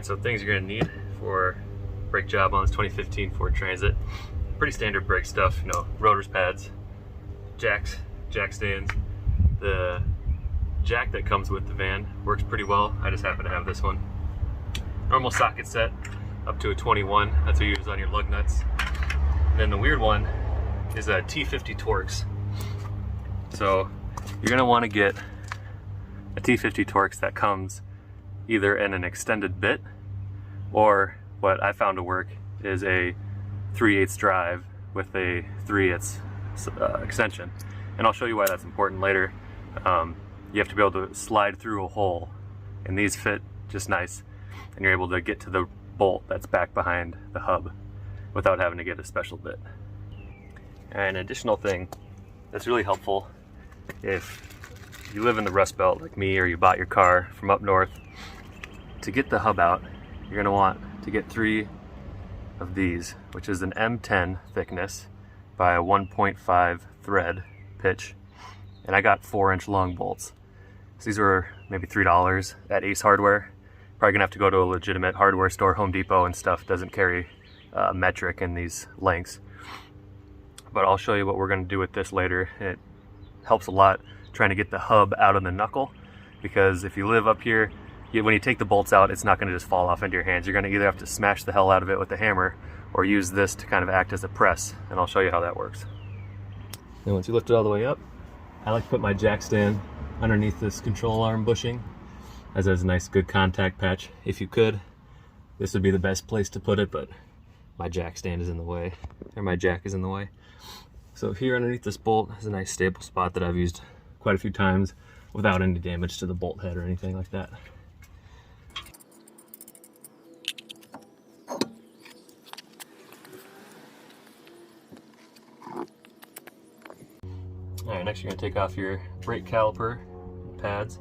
Alright, so things you're going to need for brake job on this 2015 Ford Transit. Pretty standard brake stuff, you know, rotors, pads, jacks, jack stands. The jack that comes with the van works pretty well. I just happen to have this one. Normal socket set up to a 21. That's what you use on your lug nuts. And then the weird one is a T50 Torx. So you're going to want to get a T50 Torx that comes either in an extended bit, or what I found to work is a 3/8 drive with a 3/8 extension. And I'll show you why that's important later. You have to be able to slide through a hole, and these fit just nice, and you're able to get to the bolt that's back behind the hub without having to get a special bit. And an additional thing that's really helpful if you live in the Rust Belt like me, or you bought your car from up north, to get the hub out, you're going to want to get 3 of these, which is an M10 thickness by a 1.5 thread pitch. And I got 4-inch long bolts. So these were maybe $3 at Ace Hardware. Probably gonna have to go to a legitimate hardware store. Home Depot and stuff doesn't carry metric in these lengths. But I'll show you what we're gonna do with this later. It helps a lot trying to get the hub out of the knuckle, because if you live up here, when you take the bolts out, it's not going to just fall off into your hands. You're going to either have to smash the hell out of it with a hammer or use this to kind of act as a press, and I'll show you how that works. And once you lift it all the way up, I like to put my jack stand underneath this control arm bushing, as has a nice good contact patch. If you could, this would be the best place to put it, but my jack stand is in the way, or my jack is in the way. So here underneath this bolt is a nice stable spot that I've used quite a few times without any damage to the bolt head or anything like that. Alright, next you're going to take off your brake caliper pads.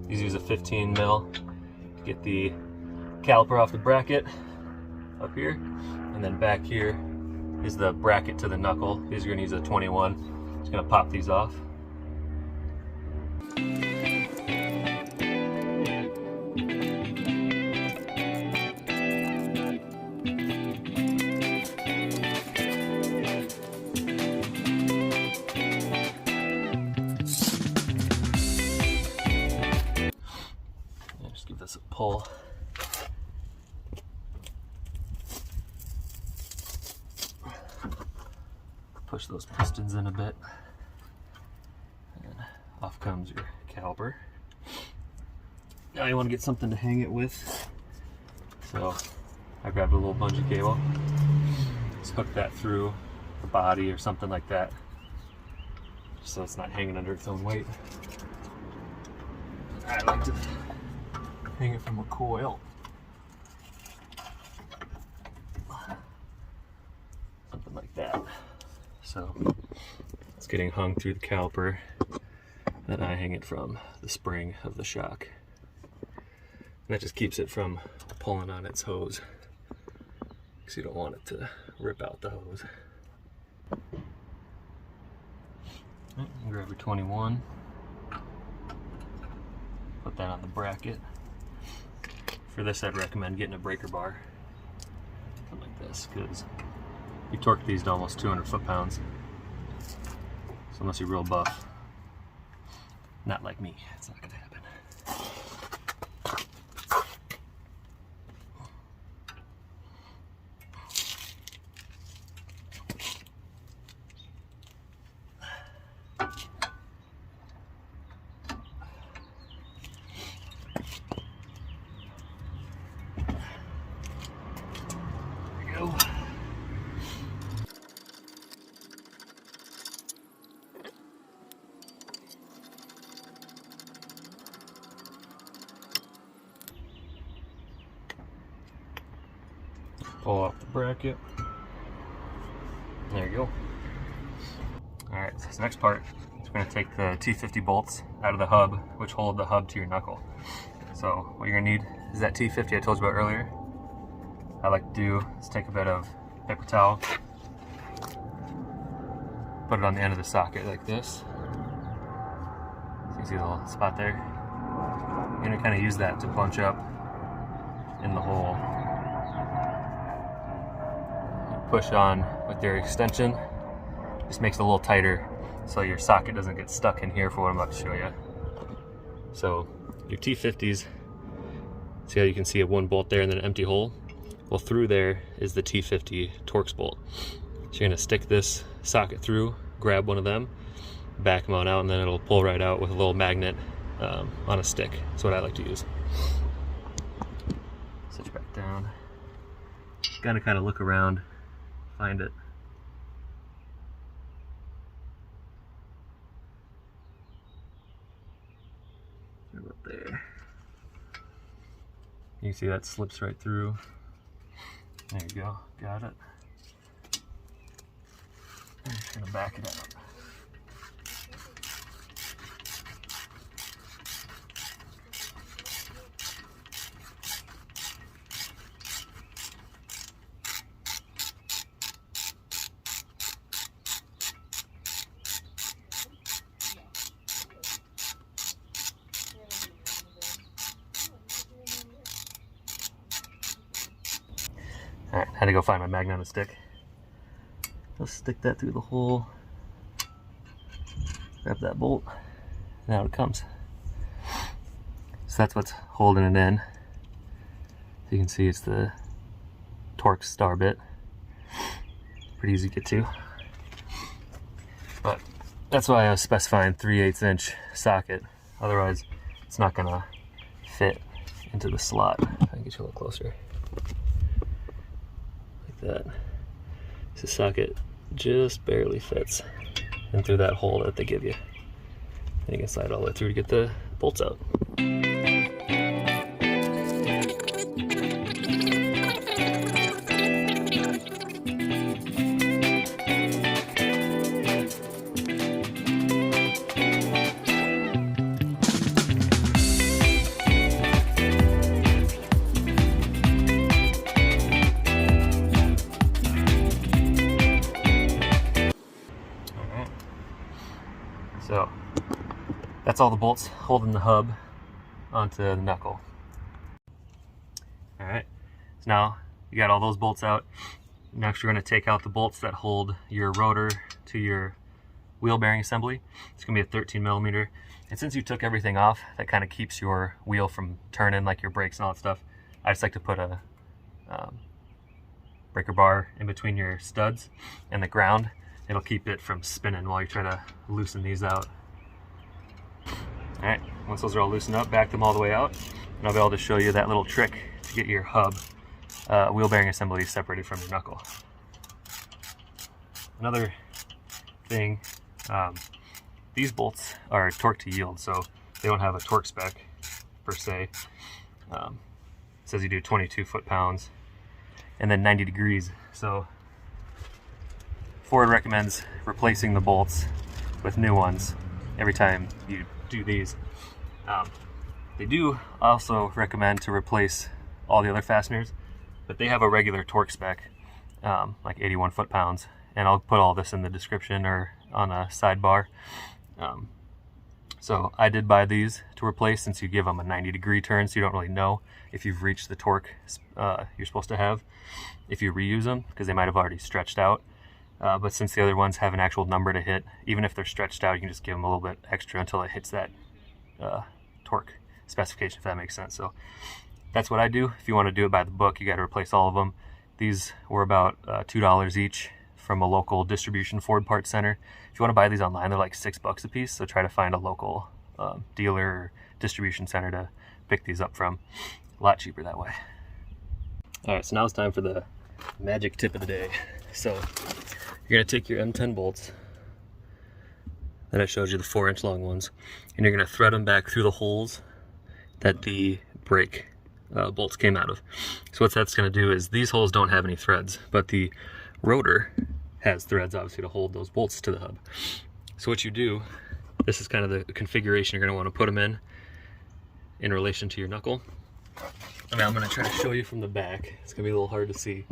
These use a 15 mil to get the caliper off the bracket up here, and then back here is the bracket to the knuckle. These are going to use a 21. Just going to pop these off. Give this a pull. Push those pistons in a bit, and off comes your caliper. Now you want to get something to hang it with, so I grabbed a little bungee cable. Just hook that through the body or something like that, just so it's not hanging under its own weight. I like to hang it from a coil. Something like that. So it's getting hung through the caliper. Then I hang it from the spring of the shock. And that just keeps it from pulling on its hose, because you don't want it to rip out the hose. Grab your 21. Put that on the bracket. For this, I'd recommend getting a breaker bar, something like this, because you torque these to almost 200 foot-pounds. So unless you're real buff, not like me, it's not going to happen. Pull off the bracket. There you go. Alright, so this next part is we're going to take the T50 bolts out of the hub, which hold the hub to your knuckle. So what you're going to need is that T50 I told you about earlier. I like to do is take a bit of paper towel, put it on the end of the socket like this. So you see the little spot there? You're going to kind of use that to bunch up in the hole. You push on with your extension, just makes it a little tighter so your socket doesn't get stuck in here for what I'm about to show you. So your T50s, see how you can see one bolt there and then an empty hole? Well, through there is the T50 Torx bolt. So you're gonna stick this socket through, grab one of them, back them on out, and then it'll pull right out with a little magnet on a stick. That's what I like to use. Switch back down. Gotta kind of look around, find it. About there. You can see that slips right through. There you go, got it. I'm just gonna back it out. Alright, had to go find my magnet on a stick. Let's stick that through the hole. Grab that bolt, and out it comes. So that's what's holding it in. So you can see it's the Torx star bit. Pretty easy to get to. But that's why I was specifying 3/8 inch socket. Otherwise, it's not gonna fit into the slot. If I can get you a little closer. That. So the socket just barely fits in through that hole that they give you. And you can slide all the way through to get the bolts out. So that's all the bolts holding the hub onto the knuckle. All right, so now you got all those bolts out. Next we're going to take out the bolts that hold your rotor to your wheel bearing assembly. It's going to be a 13 millimeter. And since you took everything off, that kind of keeps your wheel from turning, like your brakes and all that stuff. I just like to put a breaker bar in between your studs and the ground. It'll keep it from spinning while you try to loosen these out. All right, once those are all loosened up, back them all the way out, and I'll be able to show you that little trick to get your hub wheel bearing assembly separated from your knuckle. Another thing, these bolts are torque to yield, so they don't have a torque spec per se. It says you do 22 foot-pounds and then 90 degrees. So Ford recommends replacing the bolts with new ones every time you do these. They do also recommend to replace all the other fasteners, but they have a regular torque spec, like 81 foot-pounds, and I'll put all this in the description or on a sidebar. So I did buy these to replace, since you give them a 90-degree turn, so you don't really know if you've reached the torque you're supposed to have if you reuse them, because they might have already stretched out. But since the other ones have an actual number to hit, even if they're stretched out, you can just give them a little bit extra until it hits that torque specification, if that makes sense. So that's what I do. If you want to do it by the book, you got to replace all of them. These were about $2 each from a local distribution Ford parts center. If you want to buy these online, they're like $6 a piece, so try to find a local dealer or distribution center to pick these up from. A lot cheaper that way. All right, so now it's time for the magic tip of the day. So you're going to take your M10 bolts that I showed you, the 4-inch long ones, and you're going to thread them back through the holes that the brake bolts came out of. So what that's going to do is, these holes don't have any threads, but the rotor has threads, obviously, to hold those bolts to the hub. So what you do, this is kind of the configuration you're going to want to put them in relation to your knuckle. I mean, I'm going to try to show you from the back. It's going to be a little hard to see,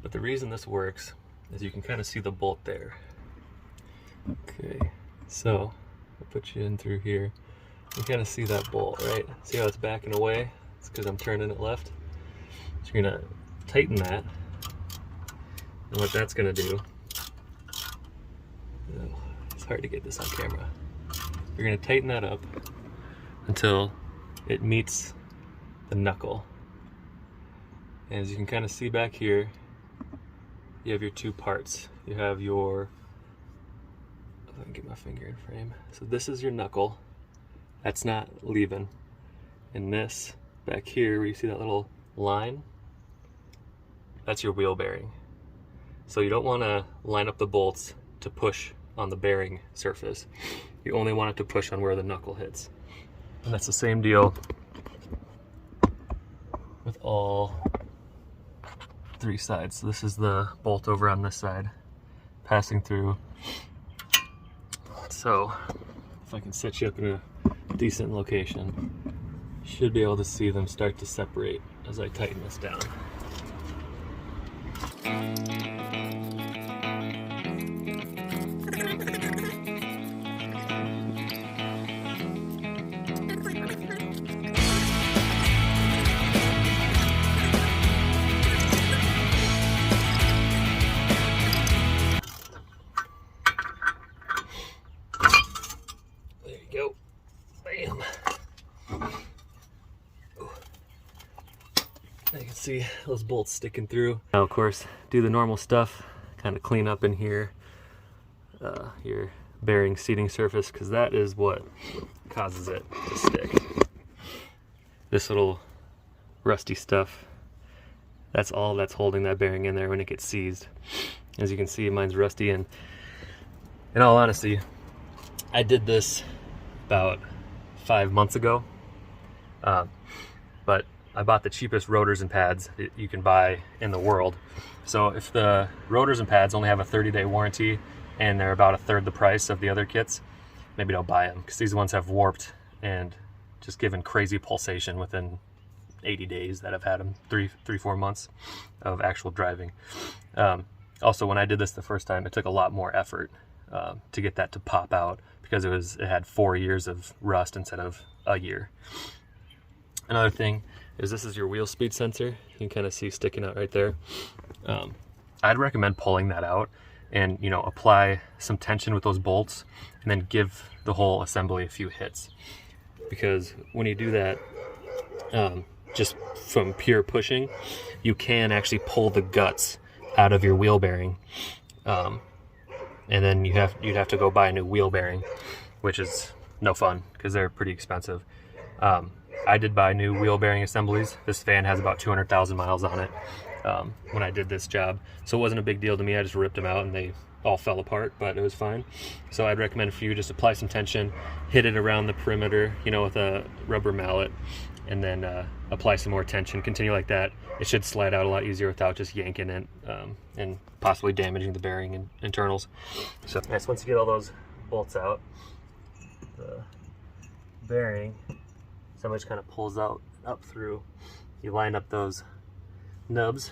but the reason this works is you can kind of see the bolt there. Okay, so I'll put you in through here. You kind of see that bolt, right? See how it's backing away? It's because I'm turning it left. So you're gonna tighten that, and what that's gonna do, it's hard to get this on camera. You're gonna tighten that up until it meets the knuckle. And as you can kind of see back here, you have your two parts. You have your, if I can get my finger in frame. So this is your knuckle. That's not leaving. And this back here, where you see that little line, that's your wheel bearing. So you don't want to line up the bolts to push on the bearing surface. You only want it to push on where the knuckle hits. And that's the same deal with all three sides. So this is the bolt over on this side, passing through. So if I can set you up in a decent location, you should be able to see them start to separate as I tighten this down. Go. Bam. You can see those bolts sticking through. Now, of course, do the normal stuff, kind of clean up in here your bearing seating surface, because that is what causes it to stick. This little rusty stuff, that's all that's holding that bearing in there when it gets seized. As you can see, mine's rusty, and in all honesty, I did this about 5 months ago, but I bought the cheapest rotors and pads that you can buy in the world. So if the rotors and pads only have a 30-day warranty and they're about a third the price of the other kits, maybe don't buy them, because these ones have warped and just given crazy pulsation within 80 days that I've had them, 4 months of actual driving. Also, when I did this the first time, it took a lot more effort to get that to pop out, because it had 4 years of rust instead of a year. Another thing is, this is your wheel speed sensor. You can kind of see sticking out right there. I'd recommend pulling that out and, you know, apply some tension with those bolts, and then give the whole assembly a few hits. Because when you do that, just from pure pushing, you can actually pull the guts out of your wheel bearing. And then you'd have to go buy a new wheel bearing, which is no fun because they're pretty expensive. I did buy new wheel bearing assemblies. This van has about 200,000 miles on it when I did this job, so it wasn't a big deal to me. I just ripped them out and they all fell apart, but it was fine. So I'd recommend for you, just apply some tension, hit it around the perimeter, you know, with a rubber mallet, and then apply some more tension. Continue like that. It should slide out a lot easier without just yanking it and possibly damaging the bearing and internals. So nice. Once you get all those bolts out, the bearing, somebody just kind of pulls out up through. You line up those nubs.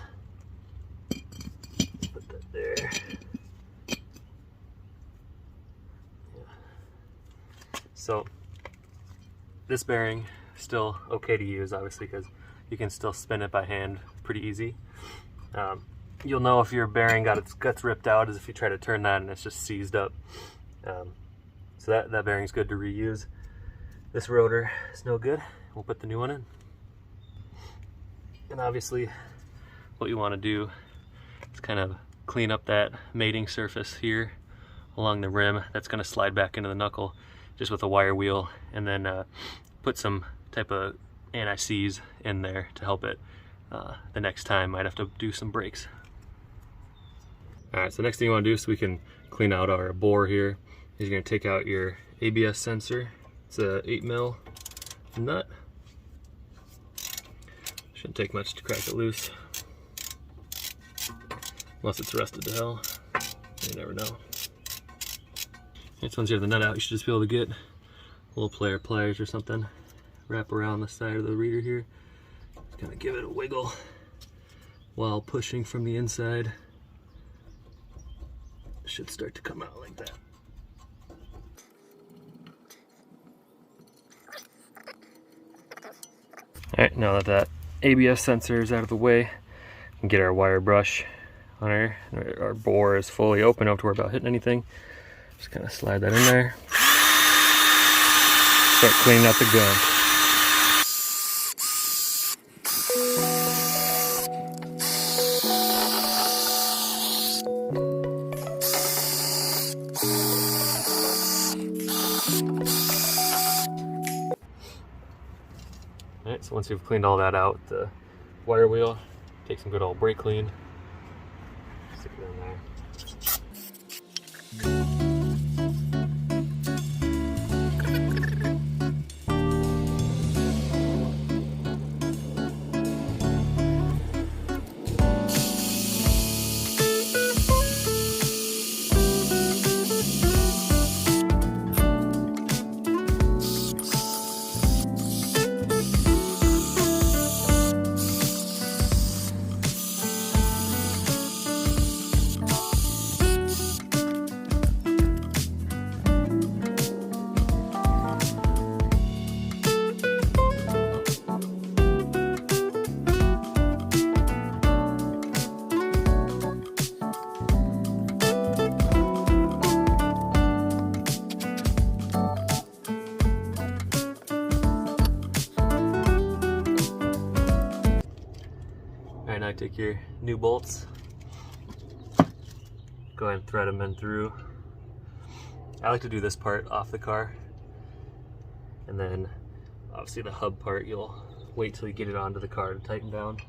Put that there. Yeah. So this bearing still okay to use, obviously, because you can still spin it by hand pretty easy. You'll know if your bearing got its guts ripped out is if you try to turn that and it's just seized up. So that bearing's good to reuse. This rotor is no good. We'll put the new one in. And obviously what you want to do is kind of clean up that mating surface here along the rim. That's going to slide back into the knuckle just with a wire wheel, and then put some type of anti-seize in there to help it the next time. Might have to do some brakes. Alright, so next thing you want to do, so we can clean out our bore here, is you're going to take out your ABS sensor. It's a 8mm nut. Shouldn't take much to crack it loose, unless it's rusted to hell. You never know. Once you have the nut out, you should just be able to get a little pair of pliers or something, wrap around the side of the reader here, just kind of give it a wiggle while pushing from the inside. It should start to come out like that. Alright, now that that ABS sensors out of the way and get our wire brush on our bore is fully open up to where we're about hitting anything. Just kind of slide that in there. Start cleaning out the gun. Alright, so once we've cleaned all that out, the wire wheel, take some good old brake clean, stick it in there. Alright, now take your new bolts, go ahead and thread them in through. I like to do this part off the car, and then obviously the hub part you'll wait till you get it onto the car to tighten down.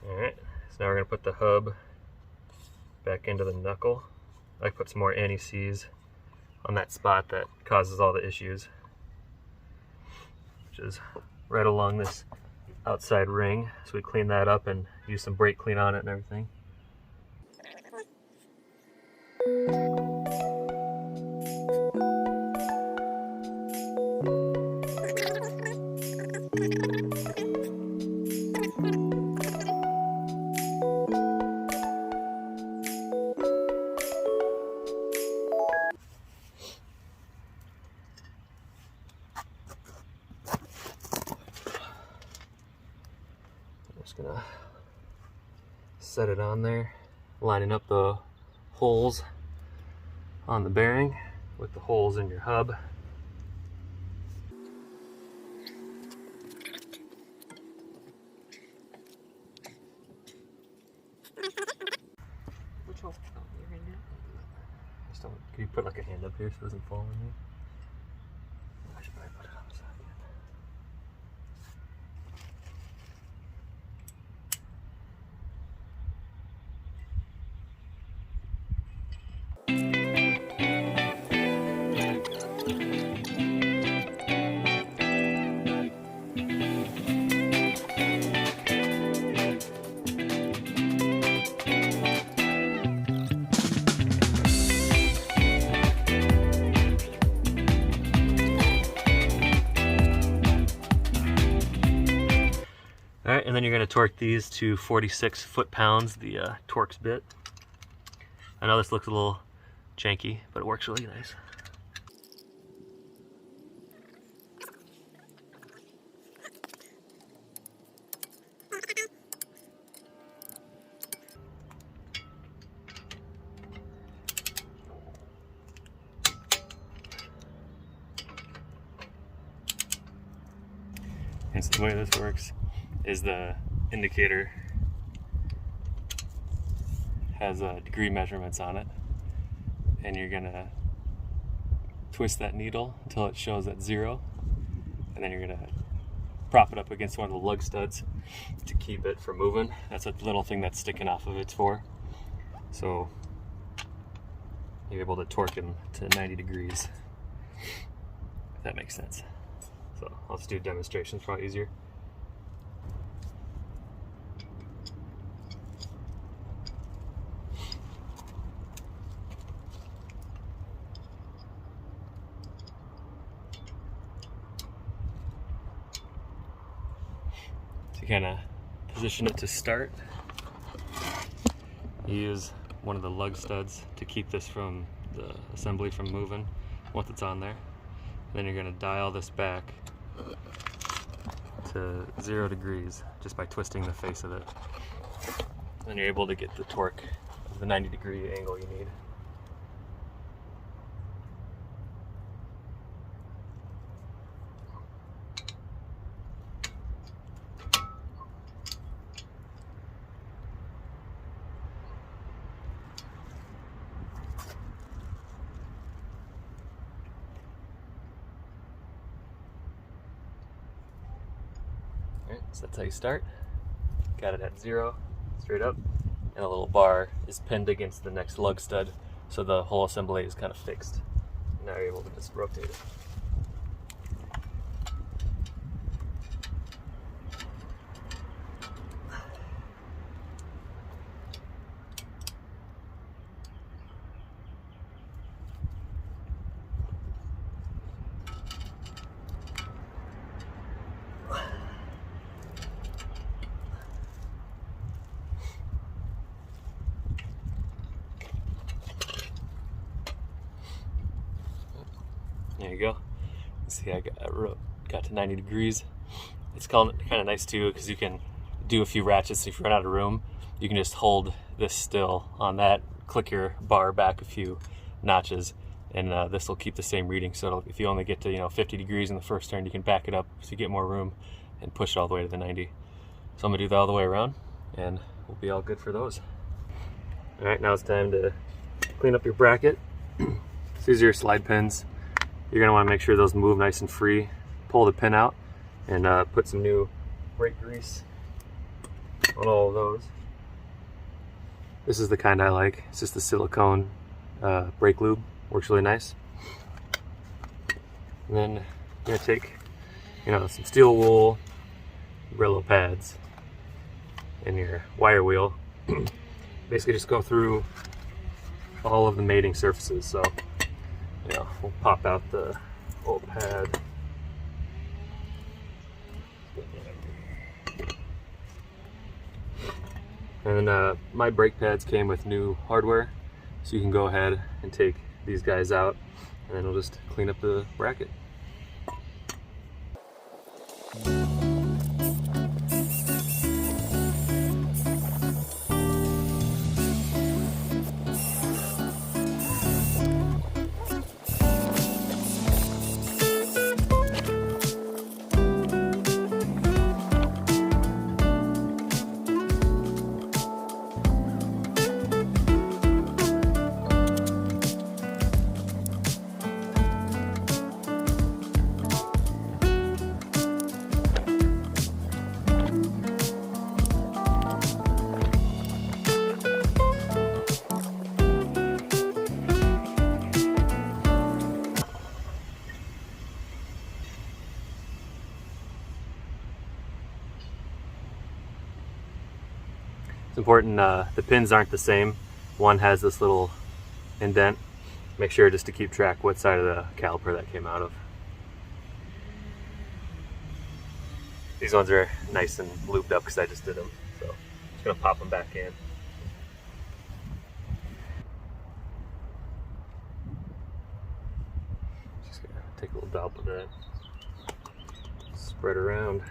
Alright, so now we're going to put the hub back into the knuckle. I like to put some more anti-seize on that spot that causes all the issues, which is right along this outside ring. So we clean that up and use some brake clean on it and everything. Just gonna set it on there, lining up the holes on the bearing with the holes in your hub. Which hole? Oh, your hand now? Just don't, can you put like a hand up here so it doesn't fall on me? I should probably put it on the side again. Alright, and then you're going to torque these to 46 foot-pounds, the Torx bit. I know this looks a little janky, but it works really nice. And so the way this works is the indicator has degree measurements on it, and you're gonna twist that needle until it shows at 0, and then you're gonna prop it up against one of the lug studs to keep it from moving. That's what the little thing that's sticking off of it's for. So you're able to torque them to 90 degrees, if that makes sense. So I'll just do demonstrations, probably easier. To kind of position it to start, you use one of the lug studs to keep this from the assembly from moving. once it's on there. Then you're going to dial this back to 0 degrees just by twisting the face of it. Then you're able to get the torque of the 90-degree angle you need. Alright, so that's how you start. Got it at 0, straight up, and a little bar is pinned against the next lug stud, so the whole assembly is kind of fixed. Now you're able to just rotate it. There you go. See, I got to 90 degrees. It's kind of nice too because you can do a few ratchets. If you run out of room, you can just hold this still on that, click your bar back a few notches, and this will keep the same reading. So if you only get to 50 degrees in the first turn, you can back it up so you get more room and push it all the way to the 90. So I'm gonna do that all the way around, and we'll be all good for those. All right, now it's time to clean up your bracket. So these are your slide pins. You're going to want to make sure those move nice and free. Pull the pin out and put some new brake grease on all of those. This is the kind I like. It's just the silicone brake lube. Works really nice. And then you're going to take some steel wool, Brillo pads, and your wire wheel. Basically just go through all of the mating surfaces. So we'll pop out the old pad. And my brake pads came with new hardware, so you can go ahead and take these guys out, and then we'll just clean up the bracket. It's important, the pins aren't the same. One has this little indent. Make sure just to keep track what side of the caliper that came out of. These ones are nice and lubed up because I just did them. So I'm just going to pop them back in. Just going to take a little dollop of that. Spread around.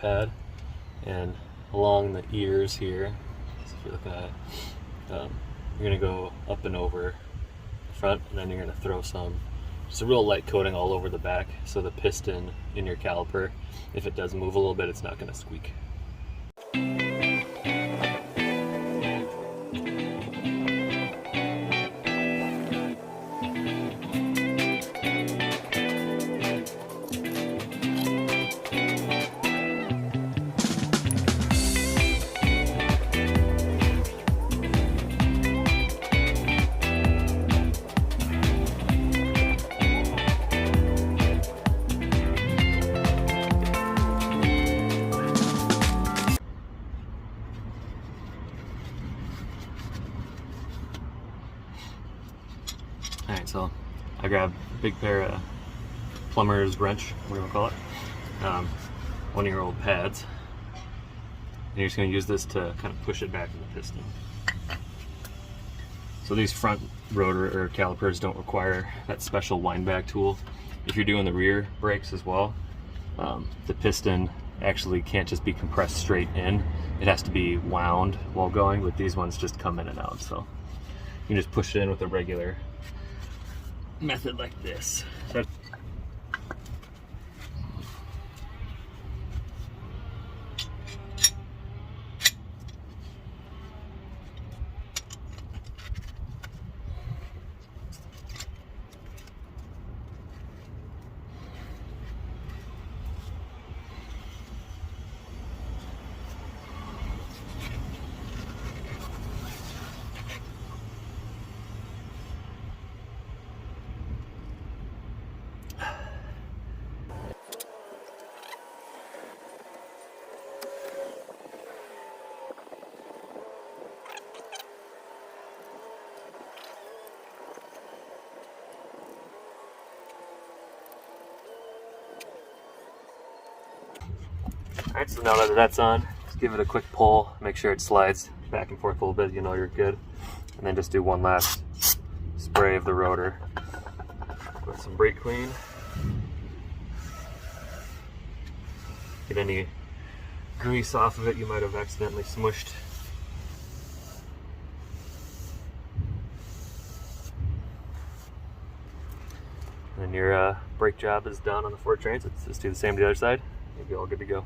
pad, and along the ears here, so if you're looking at it, you're going to go up and over the front, and then you're going to throw just a real light coating all over the back, so the piston in your caliper, if it does move a little bit, it's not going to squeak. Alright, so I grabbed a big pair of plumber's wrench, whatever you want to call it, 1 of your old pads, and you're just going to use this to kind of push it back in the piston. So these front rotor or calipers don't require that special wind back tool. If you're doing the rear brakes as well, the piston actually can't just be compressed straight in, it has to be wound while going, but these ones just come in and out, so you can just push it in with a regular method like this. So Alright, so now that that's on, just give it a quick pull, make sure it slides back and forth a little bit, you know you're good. And then just do one last spray of the rotor with some brake clean. Get any grease off of it you might have accidentally smushed. And then your brake job is done on the Ford Transit. So just do the same to the other side, you'll be all good to go.